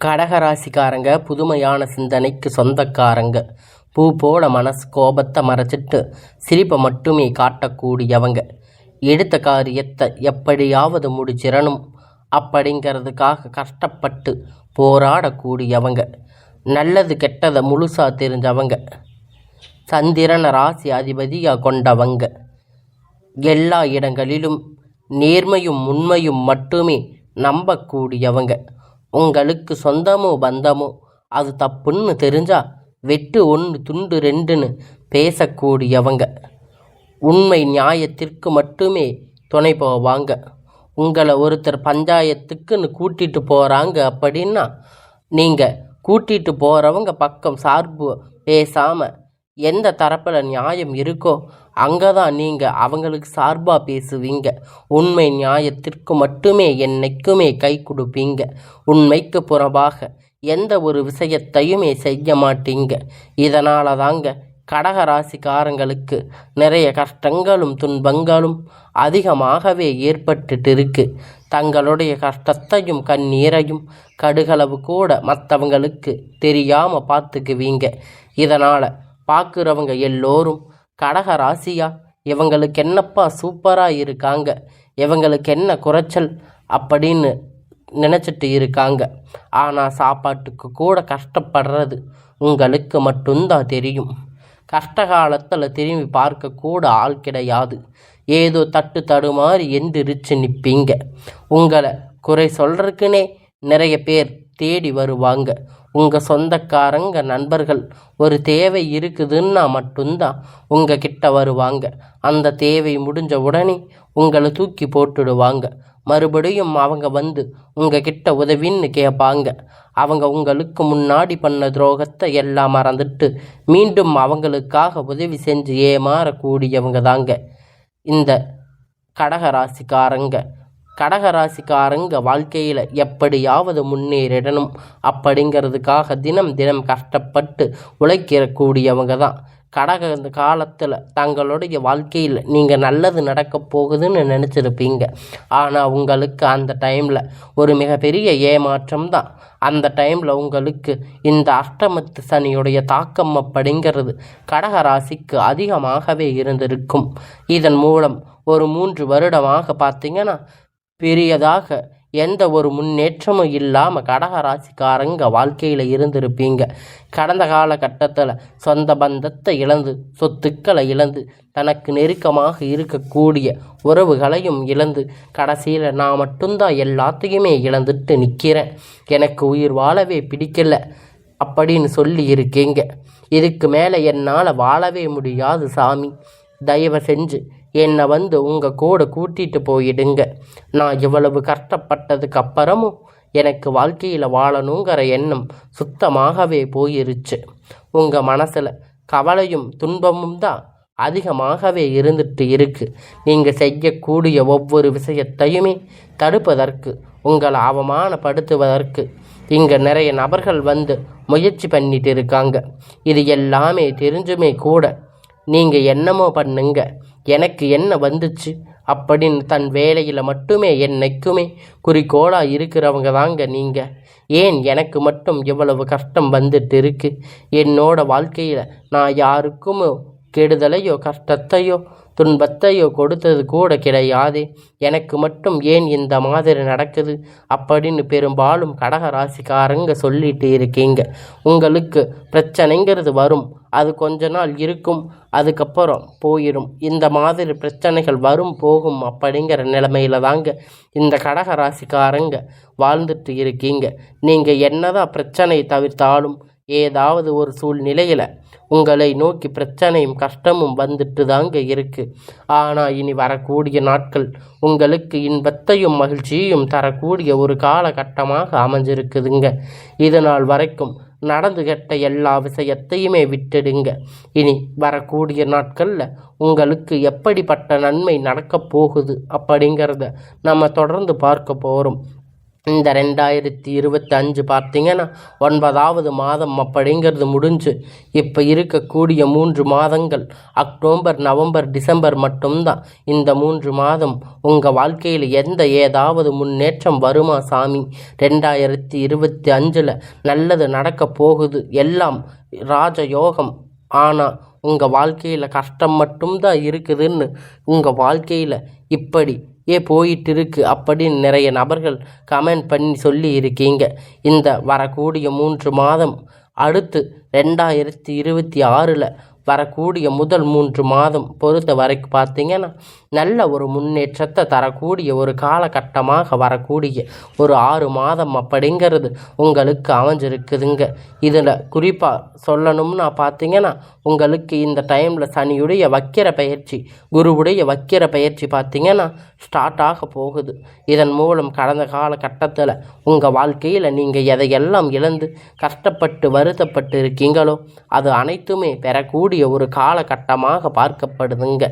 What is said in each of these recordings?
கடகராசிக்காரங்க புதுமையான சிந்தனைக்கு சொந்தக்காரங்க. பூ போல மனசு கோபத்தை மறைச்சிட்டு சிரிப்பை மட்டுமே காட்டக்கூடியவங்க. எடுத்த காரியத்தை எப்படியாவது முடிச்சிடணும் அப்படிங்கிறதுக்காக கஷ்டப்பட்டு போராடக்கூடியவங்க. நல்லது கெட்டதை முழுசாக தெரிஞ்சவங்க. சந்திரனை ராசி அதிபதியாக கொண்டவங்க. எல்லா இடங்களிலும் நேர்மையும் உண்மையும் மட்டுமே நம்பக்கூடியவங்க. உங்களுக்கு சொந்தமோ பந்தமோ அது தப்புன்னு தெரிஞ்சா வெட்டு ஒன்று துண்டு ரெண்டுன்னு பேசக்கூடியவங்க. உண்மை நியாயத்திற்கு மட்டுமே துணை போவாங்க. உங்களை ஒருத்தர் பஞ்சாயத்துக்குன்னு கூட்டிகிட்டு போகிறாங்க அப்படின்னா நீங்கள் கூட்டிகிட்டு போகிறவங்க பக்கம் சார்பு பேசாமல் எந்த தரப்பில் நியாயம் இருக்கோ அங்கே தான் நீங்கள் அவங்களுக்கு சார்பாக பேசுவீங்க. உண்மை நியாயத்திற்கு மட்டுமே என்னைக்குமே கை கொடுப்பீங்க. உண்மைக்கு புறம்பாக எந்த ஒரு விஷயத்தையுமே செய்ய மாட்டீங்க. இதனால தாங்க கடகராசிக்காரங்களுக்கு நிறைய கஷ்டங்களும் துன்பங்களும் அதிகமாகவே ஏற்பட்டுட்டு இருக்கு. தங்களுடைய கஷ்டத்தையும் கண்ணீரையும் கடுகளவு கூட மற்றவங்களுக்கு தெரியாமல் பார்த்துக்குவீங்க. இதனால் பார்க்குறவங்க எல்லோரும் கடகராசியா இவங்களுக்கு என்னப்பா சூப்பராக இருக்காங்க, இவங்களுக்கு என்ன குறைச்சல் அப்படின்னு நினச்சிட்டு இருக்காங்க. ஆனால் சாப்பாட்டுக்கு கூட கஷ்டப்படுறது உங்களுக்கு மட்டும்தான் தெரியும். கஷ்ட காலத்தில் திரும்பி பார்க்கக்கூட ஆள் கிடையாது. ஏதோ தட்டு தடுமாறி எந்திரிச்சு நிற்பீங்க. உங்களை குறை சொல்கிறதுக்குன்னே நிறைய பேர் தேடி வருவாங்க. உங்கள் சொந்தக்காரங்க நண்பர்கள் ஒரு தேவை இருக்குதுன்னா மட்டும்தான் உங்கள் கிட்ட வருவாங்க. அந்த தேவை முடிஞ்ச உடனே உங்களை தூக்கி போட்டுடுவாங்க. மறுபடியும் அவங்க வந்து உங்கள் கிட்ட உதவின்னு கேட்பாங்க. அவங்க உங்களுக்கு முன்னாடி பண்ண துரோகத்தை எல்லாம் மறந்துட்டு மீண்டும் அவங்களுக்காக உதவி செஞ்சு ஏமாறக்கூடியவங்க தாங்க இந்த கடகராசிக்காரங்க. கடகராசிக்காரங்க வாழ்க்கையில் எப்படியாவது முன்னேறிடணும் அப்படிங்கிறதுக்காக தினம் தினம் கஷ்டப்பட்டு உழைக்கக்கூடியவங்க தான். கடக காலத்தில் தங்களுடைய வாழ்க்கையில் நீங்கள் நல்லது நடக்க போகுதுன்னு நினச்சிருப்பீங்க. ஆனால் உங்களுக்கு அந்த டைமில் ஒரு மிகப்பெரிய ஏமாற்றம் தான். அந்த டைமில் உங்களுக்கு இந்த அஷ்டமத்து சனியுடைய தாக்கம் அப்படிங்கிறது கடகராசிக்கு அதிகமாகவே இருந்திருக்கும். இதன் மூலம் ஒரு 3 வருடமாக பார்த்தீங்கன்னா பெரியதாக எந்த ஒரு முன்னேற்றமும் இல்லாமல் கடகராசிக்காரங்க வாழ்க்கையில் இருந்திருப்பீங்க. கடந்த காலகட்டத்தில் சொந்த பந்தத்தை இழந்து, சொத்துக்களை இழந்து, தனக்கு நெருக்கமாக இருக்கக்கூடிய உறவுகளையும் இழந்து, கடைசியில் நான் மட்டும்தான் எல்லாத்தையுமே இழந்துட்டு நிற்கிறேன், எனக்கு உயிர் வாழவே பிடிக்கல அப்படின்னு சொல்லி இருக்கீங்க. இதுக்கு மேலே என்னால் வாழவே முடியாது சாமி, தயவு செஞ்சு என்னை வந்து உங்கள் கூட கூட்டிகிட்டு போயிடுங்க. நான் இவ்வளவு கஷ்டப்பட்டதுக்கு அப்புறமும் எனக்கு வாழ்க்கையில் வாழணுங்கிற எண்ணம் சுத்தமாகவே போயிருச்சு. உங்கள் மனசில் கவலையும் துன்பமும் தான் அதிகமாகவே இருந்துட்டு இருக்குது. நீங்கள் செய்யக்கூடிய ஒவ்வொரு விஷயத்தையுமே தடுப்பதற்கு, உங்களை அவமானப்படுத்துவதற்கு இங்கே நிறைய நபர்கள் வந்து முயற்சி பண்ணிட்டு இருக்காங்க. இது எல்லாமே தெரிஞ்சுமே கூட நீங்கள் என்னமோ பண்ணுங்க, எனக்கு என்ன வந்துச்சு அப்படின்னு தன் வேலையில் மட்டுமே என்னைக்குமே குறிக்கோளாக இருக்கிறவங்க தாங்க நீங்கள். ஏன் எனக்கு மட்டும் இவ்வளவு கஷ்டம் வந்துட்டு இருக்கு? என்னோட வாழ்க்கையில் நான் யாருக்கும் கெடுதலையோ கஷ்டத்தையோ துன்பத்தையோ கொடுத்தது கூட கிடையாது, எனக்கு மட்டும் ஏன் இந்த மாதிரி நடக்குது அப்படின்னு பெரும்பாலும் கடகராசிக்காரங்க சொல்லிட்டு இருக்கீங்க. உங்களுக்கு பிரச்சனைங்கிறது வரும், அது கொஞ்ச நாள் இருக்கும், அதுக்கப்புறம் போயிடும். இந்த மாதிரி பிரச்சனைகள் வரும் போகும் அப்படிங்கிற நிலைமையில தாங்க இந்த கடகராசிக்காரங்க வாழ்ந்துட்டு இருக்கீங்க. நீங்கள் என்னதான் பிரச்சனை தவிர்த்தாலும் ஏதாவது ஒரு சூழ்நிலையில் உங்களை நோக்கி பிரச்சனையும் கஷ்டமும் வந்துட்டு தாங்க இருக்குது. ஆனால் இனி வரக்கூடிய நாட்கள் உங்களுக்கு இன்பத்தையும் மகிழ்ச்சியையும் தரக்கூடிய ஒரு காலகட்டமாக அமைஞ்சிருக்குதுங்க. இது நாள் வரைக்கும் நடந்து கெட்ட எல்லா விஷயத்தையுமே விட்டுடுங்க. இனி வரக்கூடிய நாட்களில் உங்களுக்கு எப்படிப்பட்ட நன்மை நடக்கப் போகுது அப்படிங்கிறத நம்ம தொடர்ந்து பார்க்க போகிறோம். இந்த 2025 பார்த்தீங்கன்னா 9வது மாதம் அப்படிங்கிறது முடிஞ்சு இப்போ இருக்கக்கூடிய 3 மாதங்கள் அக்டோபர், நவம்பர், டிசம்பர் மட்டும்தான். இந்த 3 மாதம் உங்கள் வாழ்க்கையில் ஏதாவது முன்னேற்றம் வருமா சாமி? 2025 நல்லது நடக்க போகுது, எல்லாம் ராஜயோகம். ஆனால் உங்கள் வாழ்க்கையில் கஷ்டம் மட்டும்தான் இருக்குதுன்னு உங்கள் வாழ்க்கையில் இப்படி போயிட்டு இருக்கு அப்படின்னு நிறைய நபர்கள் கமெண்ட் பண்ணி சொல்லி இருக்கீங்க. இந்த வரக்கூடிய 3 மாதம் அடுத்து 2026 வரக்கூடிய முதல் 3 மாதம் பொறுத்த வரைக்கும் பார்த்தீங்கன்னா நல்ல ஒரு முன்னேற்றத்தை தரக்கூடிய ஒரு காலகட்டமாக வரக்கூடிய ஒரு 6 மாதம் அப்படிங்கிறது உங்களுக்கு அமைஞ்சிருக்குதுங்க. இதில் குறிப்பாக சொல்லணும்னா பார்த்தீங்கன்னா உங்களுக்கு இந்த டைமில் சனியுடைய வக்கிர பயிற்சி, குருவுடைய வக்கிர பயிற்சி பார்த்தீங்கன்னா ஸ்டார்ட் ஆக போகுது. இதன் மூலம் கடந்த காலகட்டத்தில் உங்கள் வாழ்க்கையில் நீங்கள் எதையெல்லாம் இழந்து கஷ்டப்பட்டு வருத்தப்பட்டு இருக்கீங்களோ அது அனைத்துமே பெறக்கூடிய ஒரு காலகட்டமாக பார்க்கப்படுதுங்க.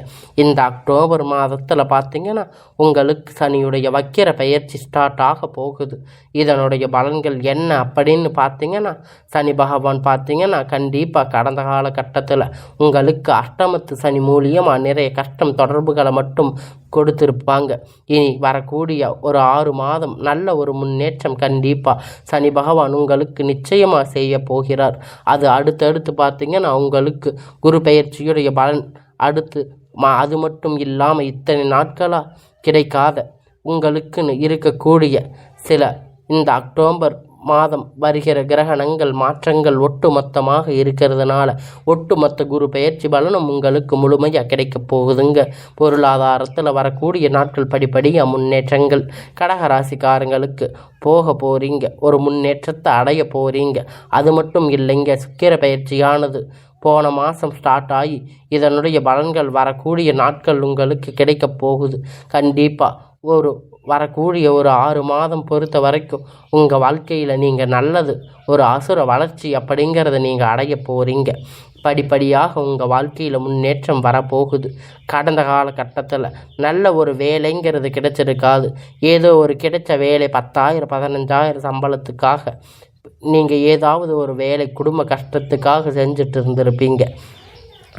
இந்த அக்டோபர் மாதத்தில் பார்த்தீங்கன்னா உங்களுக்கு சனியுடைய வக்கிர பயிற்சி ஸ்டார்ட் ஆக போகுது. இதனுடைய பலன்கள் என்ன அப்படின்னு பார்த்தீங்கன்னா சனி பகவான் பார்த்தீங்கன்னா கண்டிப்பாக கடந்த காலகட்டத்தில் உங்களுக்கு அஷ்டமத்து சனி மூலியமாக நிறைய கஷ்டம் தொடர்புகளை மட்டும் கொடுத்துருப்பாங்க. இனி வரக்கூடிய ஒரு 6 மாதம் நல்ல ஒரு முன்னேற்றம் கண்டிப்பாக சனி பகவான் உங்களுக்கு நிச்சயமாக செய்ய போகிறார். அது அடுத்தடுத்து பார்த்தீங்கன்னா உங்களுக்கு குரு பெயர்ச்சியுடைய பலன் அடுத்து அது மட்டும் இல்லாமல் இத்தனை நாட்களாக கிடைக்காத உங்களுக்குன்னு இருக்கக்கூடிய சில இந்த அக்டோபர் மாதம் வருகிற கிரகணங்கள் மாற்றங்கள் ஒட்டுமொத்தமாக இருக்கிறதுனால ஒட்டுமொத்த குரு பெயர்ச்சி பலனும் உங்களுக்கு முழுமையாக கிடைக்க போகுதுங்க. பொருளாதாரத்தில் வரக்கூடிய நாட்கள் படிப்படியாக முன்னேற்றங்கள் கடகராசிக்காரங்களுக்கு போக போகிறீங்க, ஒரு முன்னேற்றத்தை அடைய போகிறீங்க. அது மட்டும் இல்லைங்க, சுக்கிர பயிற்சியானது போன மாதம் ஸ்டார்ட் ஆகி இதனுடைய பலன்கள் வரக்கூடிய நாட்கள் உங்களுக்கு கிடைக்க போகுது. கண்டிப்பாக ஒரு வரக்கூடிய ஒரு 6 மாதம் பொறுத்த வரைக்கும் உங்கள் வாழ்க்கையில் நீங்கள் நல்லது ஒரு அசுர வளர்ச்சி அப்படிங்கிறத நீங்கள் அடைய போகிறீங்க. படிப்படியாக உங்கள் வாழ்க்கையில் முன்னேற்றம் வரப்போகுது. கடந்த காலகட்டத்தில் நல்ல ஒரு வேலைங்கிறது கிடைச்சிருக்காது. ஏதோ ஒரு கிடைச்ச வேலை 10,000 15,000 சம்பளத்துக்காக நீங்கள் ஏதாவது ஒரு வேலை குடும்ப கஷ்டத்துக்காக செஞ்சுட்டு இருந்திருப்பீங்க.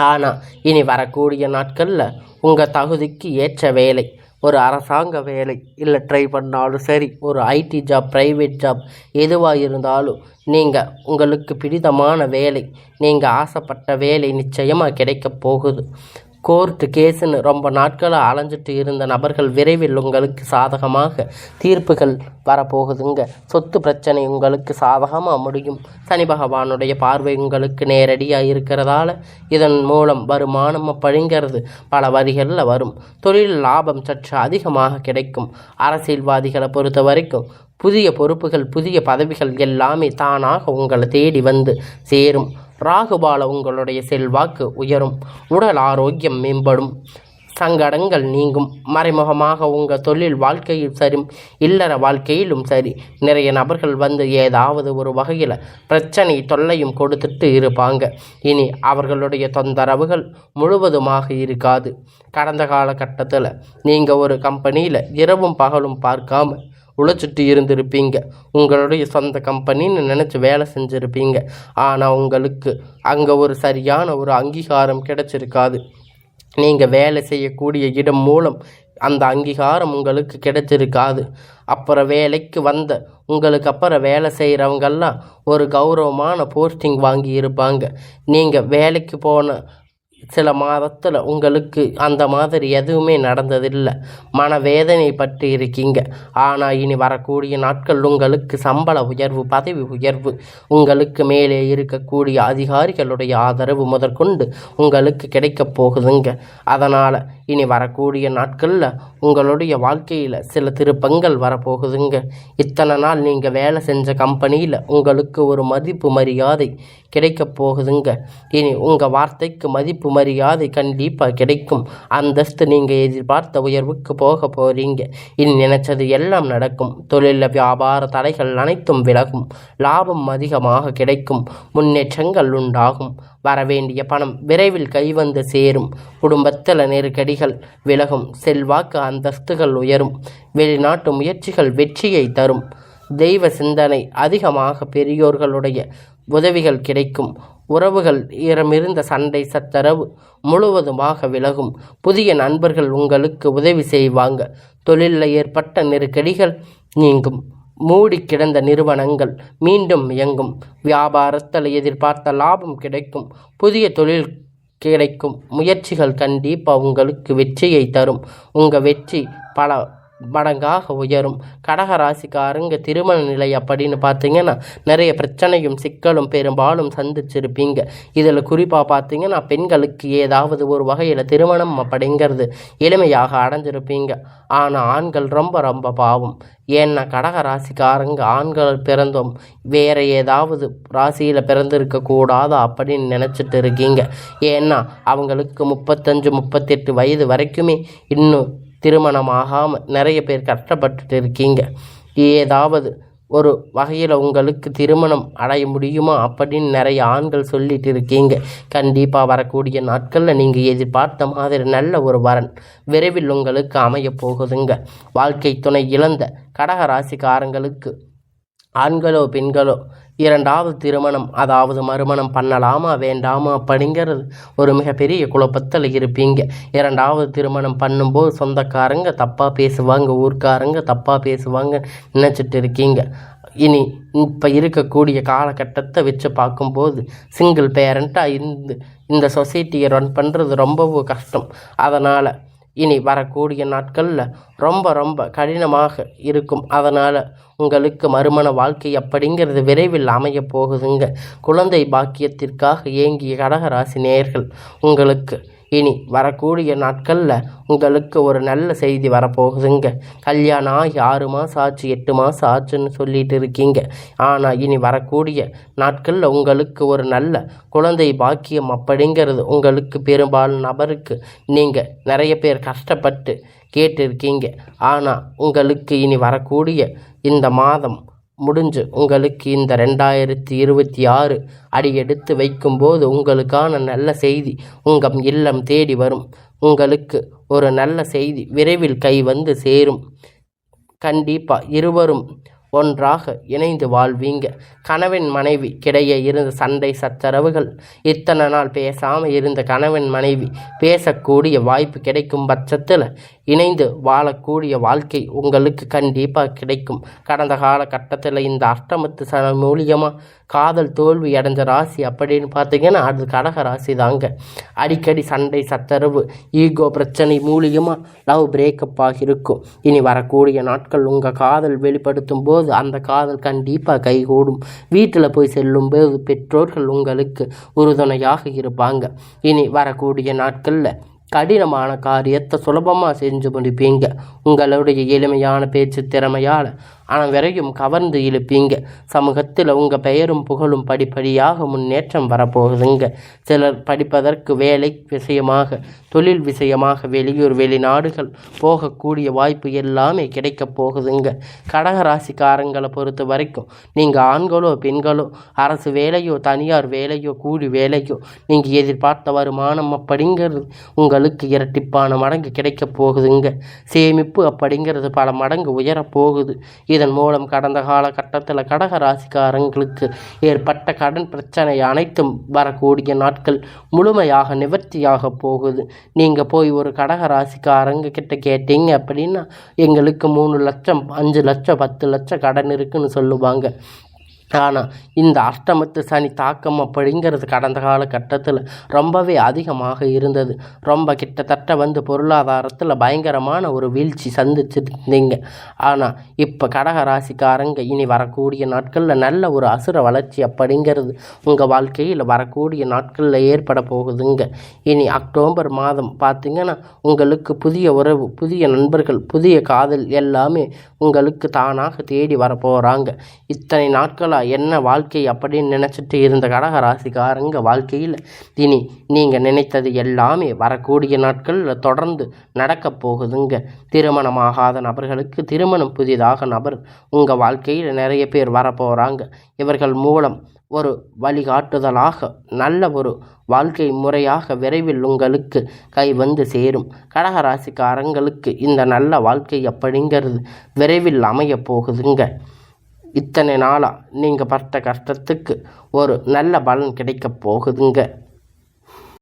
ஆனால் இனி வரக்கூடிய நாட்களில் உங்கள் தகுதிக்கு ஏற்ற வேலை, ஒரு அரசாங்க வேலை இல்லை ட்ரை பண்ணாலும் சரி, ஒரு ஐடி ஜாப், ப்ரைவேட் ஜாப் எதுவாக இருந்தாலும் நீங்கள் உங்களுக்கு பிடித்தமான வேலை, நீங்கள் ஆசைப்பட்ட வேலை நிச்சயமாக கிடைக்க போகுது. கோர்ட்டு கேஸுன்னு ரொம்ப நாட்களாக அலைஞ்சிட்டு இருந்த நபர்கள் விரைவில் உங்களுக்கு சாதகமாக தீர்ப்புகள் வரப்போகுதுங்க. சொத்து பிரச்சனை உங்களுக்கு சாதகமாக முடியும். சனி பகவானுடைய பார்வை உங்களுக்கு நேரடியாக இருக்கிறதால இதன் மூலம் வருமானம் அப்படிங்கிறது பல வரிகளில் வரும். தொழில் லாபம் சற்று அதிகமாக கிடைக்கும். அரசியல்வாதிகளை பொறுத்த வரைக்கும் புதிய பொறுப்புகள், புதிய பதவிகள் எல்லாமே தானாக உங்களை தேடி வந்து சேரும். ராகுபால உங்களுடைய செல்வாக்கு உயரும். உடல் ஆரோக்கியம் மேம்படும். சங்கடங்கள் நீங்கும். மறைமுகமாக உங்கள் தொழில் வாழ்க்கையில் சரி, இல்லற வாழ்க்கையிலும் சரி, நிறைய நபர்கள் வந்து ஏதாவது ஒரு வகையில் பிரச்சனை தொல்லையும் கொடுத்துட்டு இருப்பாங்க. இனி அவர்களுடைய தொந்தரவுகள் முழுவதுமாக இருக்காது. கடந்த காலகட்டத்தில் நீங்கள் ஒரு கம்பெனியில் இரவும் பகலும் பார்க்காம உழைச்சிட்டு இருந்திருப்பீங்க. உங்களுடைய சொந்த கம்பெனின்னு நினச்சி வேலை செஞ்சுருப்பீங்க. ஆனால் உங்களுக்கு அங்கே ஒரு சரியான ஒரு அங்கீகாரம் கிடைச்சிருக்காது. நீங்கள் வேலை செய்யக்கூடிய இடம் மூலம் அந்த அங்கீகாரம் உங்களுக்கு கிடைச்சிருக்காது. அப்புறம் வேலைக்கு வந்த உங்களுக்கு அப்புறம் வேலை செய்கிறவங்கெல்லாம் ஒரு கௌரவமான போஸ்டிங் வாங்கி இருப்பாங்க. நீங்கள் வேலைக்கு போன சில மாதத்தில் உங்களுக்கு அந்த மாதிரி எதுவுமே நடந்ததில்லை. மனவேதனை பட்டு இருக்கீங்க. ஆனால் இனி வரக்கூடிய நாட்கள் உங்களுக்கு சம்பள உயர்வு, பதவி உயர்வு, உங்களுக்கு மேலே இருக்கக்கூடிய அதிகாரிகளுடைய ஆதரவு முதற்கொண்டு உங்களுக்கு கிடைக்க போகுதுங்க. அதனால் இனி வரக்கூடிய நாட்களில் உங்களுடைய வாழ்க்கையில் சில திருப்பங்கள் வரப்போகுதுங்க. இத்தனை நாள் நீங்கள் வேலை செஞ்ச கம்பெனியில் உங்களுக்கு ஒரு மதிப்பு மரியாதை கிடைக்க போகுதுங்க. இனி உங்கள் வார்த்தைக்கு மதிப்பு மரியாதை கண்டிப்பாக கிடைக்கும். அந்தஸ்து நீங்கள் எதிர்பார்த்த உயர்வுக்கு போக போகிறீங்க. இனி நினைச்சது எல்லாம் நடக்கும். தொழில் வியாபார தடைகள் அனைத்தும் விலகும். லாபம் அதிகமாக கிடைக்கும். முன்னேற்றங்கள் உண்டாகும். வரவேண்டிய பணம் விரைவில் கைவந்து சேரும். குடும்பத்தில் நெருக்கடிகள் விலகும். செல்வாக்கு அந்தஸ்துகள் உயரும். வெளிநாட்டு முயற்சிகள் வெற்றியை தரும். தெய்வ சிந்தனை அதிகமாக, பெரியோர்களுடைய உதவிகள் கிடைக்கும். உறவுகள் இருந்த சண்டை சச்சரவு முழுவதுமாக விலகும். புதிய நண்பர்கள் உங்களுக்கு உதவி செய்வாங்க. தொழிலில் ஏற்பட்ட நெருக்கடிகள் நீங்கும். மூடி கிடந்த நிறுவனங்கள் மீண்டும் இயங்கும். வியாபாரத்தில் எதிர்பார்த்த லாபம் கிடைக்கும். புதிய தொழில் கிடைக்கும். முயற்சிகள் கண்டிப்பாக உங்களுக்கு வெற்றியை தரும். உங்கள் வெற்றி பல மடங்காக உயரும். கடகராசிக்காரங்க திருமண நிலை அப்படின்னு பார்த்தீங்கன்னா நிறைய பிரச்சனையும் சிக்கலும் பெரும்பாலும் சந்திச்சிருப்பீங்க. இதில் குறிப்பாக பார்த்தீங்கன்னா பெண்களுக்கு ஏதாவது ஒரு வகையில் திருமணம் அப்படிங்கிறது எளிமையாக அடைஞ்சிருப்பீங்க. ஆனால் ஆண்கள் ரொம்ப ரொம்ப பாவம். ஏன்னா கடகராசிக்காரங்க ஆண்கள் பிறந்தோம் வேறு ஏதாவது ராசியில் பிறந்திருக்கக்கூடாதா அப்படின்னு நினச்சிட்டு இருக்கீங்க. ஏன்னா அவங்களுக்கு 35-38 வயது வரைக்குமே இன்னும் திருமணமாகாமல் நிறைய பேர் கஷ்டப்பட்டுட்டு இருக்கீங்க. ஏதாவது ஒரு வகையில் உங்களுக்கு திருமணம் அடைய முடியுமா அப்படின்னு நிறைய ஆண்கள் சொல்லிட்டு இருக்கீங்க. கண்டிப்பாக வரக்கூடிய நாட்களில் நீங்கள் எதிர்பார்த்த மாதிரி நல்ல ஒரு வரன் விரைவில் உங்களுக்கு அமைய போகுதுங்க. வாழ்க்கை துணை இழந்த கடகராசிக்காரங்களுக்கு ஆண்களோ பெண்களோ இரண்டாவது திருமணம் அதாவது மறுமணம் பண்ணலாமா வேண்டாமா அப்படிங்கிறது ஒரு மிகப்பெரிய குழப்பத்தில் இருப்பீங்க. இரண்டாவது திருமணம் பண்ணும்போது சொந்தக்காரங்க தப்பாக பேசுவாங்க, ஊர்க்காரங்க தப்பாக பேசுவாங்க நினச்சிட்டு இருக்கீங்க. இனி இப்போ இருக்கக்கூடிய காலகட்டத்தை வச்சு பார்க்கும்போது சிங்கிள் பேரண்ட்டாக இந்த சொசைட்டியை ரன் பண்ணுறது ரொம்பவும் கஷ்டம். அதனால் இனி வரக்கூடிய நாட்களில் ரொம்ப ரொம்ப கடினமாக இருக்கும். அதனால் உங்களுக்கு மறுமண வாழ்க்கை அப்படிங்கிறது விரைவில் அமைய போகுதுங்க. குழந்தை பாக்கியத்திற்காக ஏங்கிய கடகராசி நேயர்கள் உங்களுக்கு இனி வரக்கூடிய நாட்களில் உங்களுக்கு ஒரு நல்ல செய்தி வரப்போகுதுங்க. கல்யாணம் ஆகி 6 மாதம் ஆச்சு 8 மாதம் ஆச்சுன்னு சொல்லிட்டு இருக்கீங்க. ஆனால் இனி வரக்கூடிய நாட்களில் உங்களுக்கு ஒரு நல்ல குழந்தை பாக்கியம் அப்படிங்கிறது உங்களுக்கு பெரும்பாலும் நபருக்கு நீங்கள் நிறைய பேர் கஷ்டப்பட்டு கேட்டிருக்கீங்க. ஆனால் உங்களுக்கு இனி வரக்கூடிய இந்த மாதம் முடிஞ்சு உங்களுக்கு இந்த 2026 அடியெடுத்து வைக்கும்போது உங்களுக்கான நல்ல செய்தி உங்கள் இல்லம் தேடி வரும். உங்களுக்கு ஒரு நல்ல செய்தி விரைவில் கை வந்து சேரும். கண்டிப்பாக இருவரும் ஒன்றாக இணைந்து வாழ்வீங்க. கணவன் மனைவி கிடையே இருந்த சண்டை சச்சரவுகள் இத்தனை நாள் பேசாமல் இருந்த கணவன் மனைவி பேசக்கூடிய வாய்ப்பு கிடைக்கும் பட்சத்தில் இணைந்து வாழக்கூடிய வாழ்க்கை உங்களுக்கு கண்டிப்பாக கிடைக்கும். கடந்த காலகட்டத்தில் இந்த அஷ்டமத்து சனி மூலியமாக காதல் தோல்வி அடைஞ்ச ராசி அப்படின்னு பார்த்தீங்கன்னா அது கடக ராசி தாங்க. அடிக்கடி சண்டை சச்சரவு ஈகோ பிரச்சனை மூலியமாக லவ் பிரேக்கப் ஆகியிருக்கும். இனி வரக்கூடிய நாட்கள் உங்கள் காதல் வெளிப்படுத்தும் போது அந்த காதல் கண்டிப்பாக கைகூடும். வீட்டில் போய் செல்லும்போது பெற்றோர்கள் உங்களுக்கு உறுதுணையாக இருப்பாங்க. இனி வரக்கூடிய நாட்களில் கடினமான காரியத்தை சுலபமாக செஞ்சு முடிப்பீங்க. உங்களுடைய எளிமையான பேச்சு திறமையால் அனைவரையும் கவர்ந்து இழுப்பீங்க. சமூகத்தில் உங்கள் பெயரும் புகழும் படிப்படியாக முன்னேற்றம் வரப்போகுதுங்க. சிலர் படிப்பதற்கு வேலை விஷயமாக தொழில் விஷயமாக வெளியூர் வெளிநாடுகள் போகக்கூடிய வாய்ப்பு எல்லாமே கிடைக்க போகுதுங்க. கடகராசிக்காரங்களை பொறுத்த வரைக்கும் நீங்கள் ஆண்களோ பெண்களோ அரசு வேலையோ தனியார் வேலையோ கூலி வேலையோ நீங்கள் எதிர்பார்த்த வருமானம் அப்படிங்கிறது உங்களுக்கு இரட்டிப்பான மடங்கு கிடைக்க போகுதுங்க. சேமிப்பு அப்படிங்கிறது பல மடங்கு உயரப்போகுது. இதன் மூலம் கடந்த காலகட்டத்தில் கடக ராசிக்காரங்களுக்கு ஏற்பட்ட கடன் பிரச்சனை அனைத்தும் வரக்கூடிய நாட்கள் முழுமையாக நிவர்த்தியாக போகுது. நீங்கள் போய் ஒரு கடக ராசிக்காரங்க கிட்ட கேட்டீங்க அப்படின்னா எங்களுக்கு 3 லட்சம் 5 லட்சம் 10 லட்சம் கடன் இருக்குன்னு சொல்லுவாங்க. ஆனால் இந்த அஷ்டமத்து சனி தாக்கம் அப்படிங்கிறது கடந்த காலகட்டத்தில் ரொம்பவே அதிகமாக இருந்தது. ரொம்ப கிட்டத்தட்ட பொருளாதாரத்தில் பயங்கரமான ஒரு வீழ்ச்சி சந்திச்சிருந்தீங்க. ஆனால் இப்போ கடக ராசிக்காரங்க இனி வரக்கூடிய நாட்களில் நல்ல ஒரு அசுர வளர்ச்சி அப்படிங்கிறது உங்கள் வாழ்க்கையில் வரக்கூடிய நாட்களில் ஏற்பட போகுதுங்க. இனி அக்டோபர் மாதம் பார்த்திங்கன்னா உங்களுக்கு புதிய உறவு, புதிய நண்பர்கள், புதிய காதல் எல்லாமே உங்களுக்கு தானாக தேடி வரப்போகிறாங்க. இத்தனை நாட்களாக என்ன வாழ்க்கை அப்படின்னு நினச்சிட்டு இருந்த கடக ராசிக்காரங்க வாழ்க்கையில் இனி நீங்கள் நினைத்தது எல்லாமே வரக்கூடிய நாட்களில் தொடர்ந்து நடக்க போகுதுங்க. திருமணமாகாத நபர்களுக்கு திருமணம் புதிதாக நபர் உங்கள் வாழ்க்கையில் நிறைய பேர் வரப்போகிறாங்க. இவர்கள் மூலம் ஒரு வழிகாட்டுதலாக நல்ல ஒரு வாழ்க்கை முறையாக விரைவில் உங்களுக்கு கை வந்து சேரும். கடகராசிக்காரங்களுக்கு இந்த நல்ல வாழ்க்கை அப்படிங்கிறது விரைவில் அமைய போகுதுங்க. இத்தனை நாளாக நீங்கள் பட்ட கஷ்டத்துக்கு ஒரு நல்ல பலன் கிடைக்க போகுதுங்க.